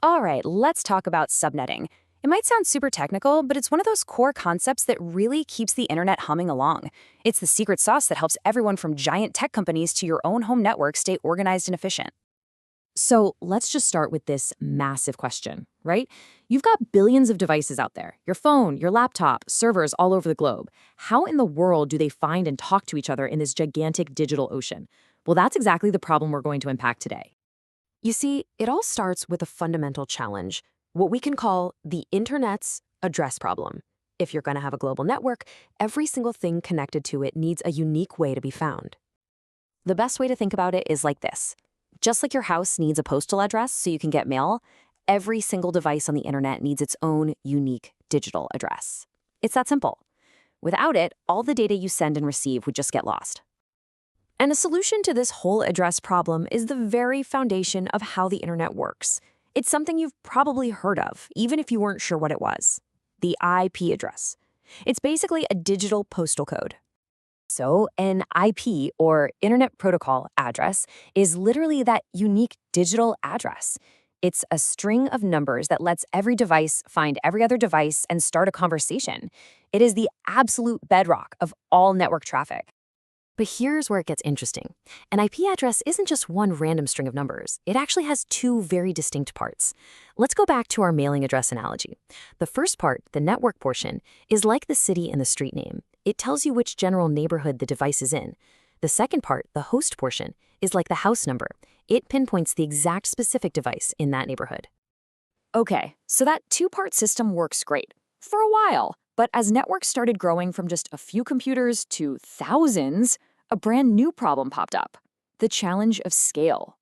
All right, let's talk about subnetting. It might sound super technical, but it's one of those core concepts that really keeps the internet humming along. It's the secret sauce that helps everyone from giant tech companies to your own home network stay organized and efficient. So let's just start with this massive question, right? You've got billions of devices out there, your phone, your laptop, servers all over the globe. How in the world do they find and talk to each other in this gigantic digital ocean? Well, that's exactly the problem we're going to unpack today. You see, it all starts with a fundamental challenge, what we can call the Internet's address problem. If you're going to have a global network, every single thing connected to it needs a unique way to be found. The best way to think about it is like this. Just like your house needs a postal address so you can get mail, every single device on the internet needs its own unique digital address. It's that simple. Without it, all the data you send and receive would just get lost. And a solution to this whole address problem is the very foundation of how the internet works. It's something you've probably heard of, even if you weren't sure what it was. The IP address. It's basically a digital postal code. So an IP, or Internet Protocol address, is literally that unique digital address. It's a string of numbers that lets every device find every other device and start a conversation. It is the absolute bedrock of all network traffic. But here's where it gets interesting. An IP address isn't just one random string of numbers. It actually has two very distinct parts. Let's go back to our mailing address analogy. The first part, the network portion, is like the city and the street name. It tells you which general neighborhood the device is in. The second part, the host portion, is like the house number. It pinpoints the exact specific device in that neighborhood. Okay, so that two-part system works great. For a while. But as networks started growing from just a few computers to thousands, a brand new problem popped up. The challenge of scale.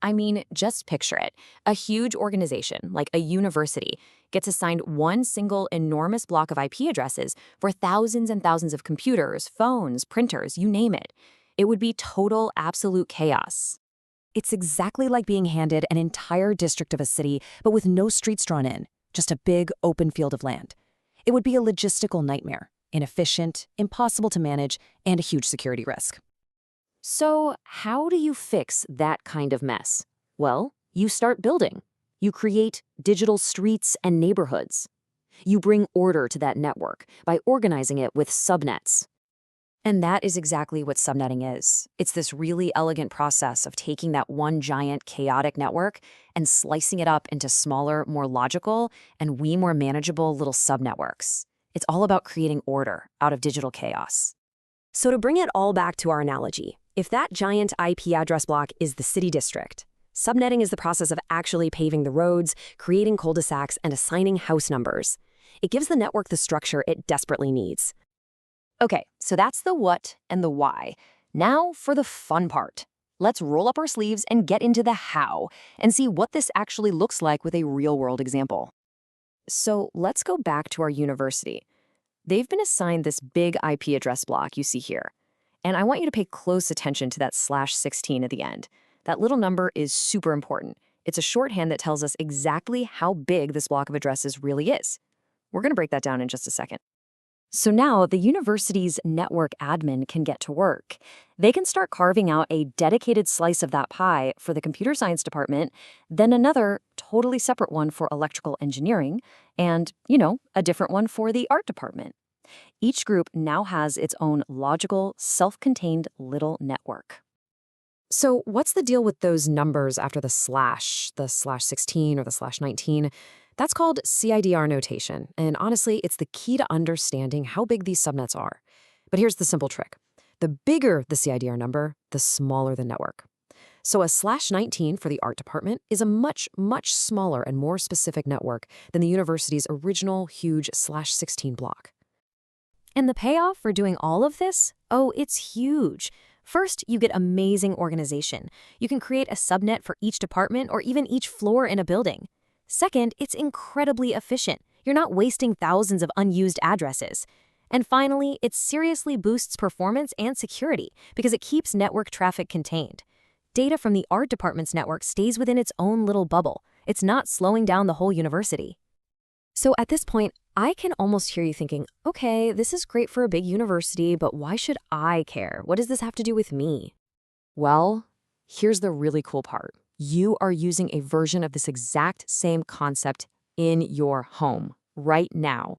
I mean, just picture it. A huge organization, like a university, gets assigned one single enormous block of IP addresses for thousands and thousands of computers, phones, printers, you name it. It would be total, absolute chaos. It's exactly like being handed an entire district of a city, but with no streets drawn in, just a big open field of land. It would be a logistical nightmare, inefficient, impossible to manage, and a huge security risk. So how do you fix that kind of mess? Well, you start building. You create digital streets and neighborhoods. You bring order to that network by organizing it with subnets. And that is exactly what subnetting is. It's this really elegant process of taking that one giant chaotic network and slicing it up into smaller, more logical, and way more manageable little subnetworks. It's all about creating order out of digital chaos. So to bring it all back to our analogy, if that giant IP address block is the city district, subnetting is the process of actually paving the roads, creating cul-de-sacs, and assigning house numbers. It gives the network the structure it desperately needs. Okay, so that's the what and the why. Now for the fun part. Let's roll up our sleeves and get into the how and see what this actually looks like with a real-world example. So let's go back to our university. They've been assigned this big IP address block you see here. And I want you to pay close attention to that /16 at the end. That little number is super important. It's a shorthand that tells us exactly how big this block of addresses really is. We're going to break that down in just a second. So now the university's network admin can get to work. They can start carving out a dedicated slice of that pie for the computer science department, then another totally separate one for electrical engineering, and, a different one for the art department. Each group now has its own logical, self-contained little network. So what's the deal with those numbers after the /16 or the /19? That's called CIDR notation, and honestly, it's the key to understanding how big these subnets are. But here's the simple trick. The bigger the CIDR number, the smaller the network. So a /19 for the art department is a much, much smaller and more specific network than the university's original huge /16 block. And the payoff for doing all of this? Oh, it's huge. First, you get amazing organization. You can create a subnet for each department or even each floor in a building. Second, it's incredibly efficient. You're not wasting thousands of unused addresses. And finally, it seriously boosts performance and security because it keeps network traffic contained. Data from the art department's network stays within its own little bubble. It's not slowing down the whole university. So at this point, I can almost hear you thinking, okay, this is great for a big university, but why should I care? What does this have to do with me? Well, here's the really cool part. You are using a version of this exact same concept in your home right now.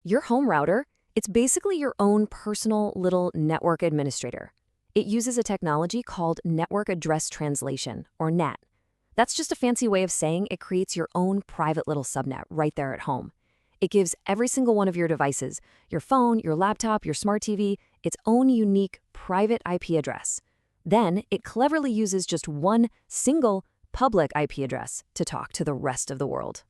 Your home router, it's basically your own personal little network administrator. It uses a technology called Network Address Translation, or NAT. That's just a fancy way of saying it creates your own private little subnet right there at home. It gives every single one of your devices, your phone, your laptop, your smart TV, its own unique private IP address. Then it cleverly uses just one single public IP address to talk to the rest of the world.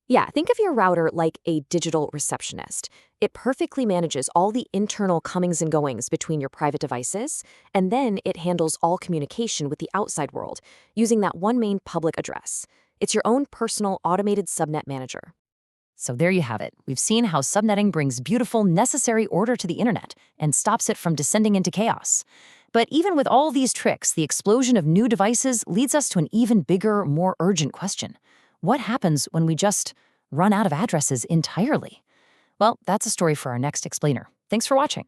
Yeah, think of your router like a digital receptionist. It perfectly manages all the internal comings and goings between your private devices, and then it handles all communication with the outside world using that one main public address. It's your own personal automated subnet manager. So there you have it. We've seen how subnetting brings beautiful, necessary order to the internet and stops it from descending into chaos. But even with all these tricks, the explosion of new devices leads us to an even bigger, more urgent question. What happens when we just run out of addresses entirely? Well, that's a story for our next explainer. Thanks for watching.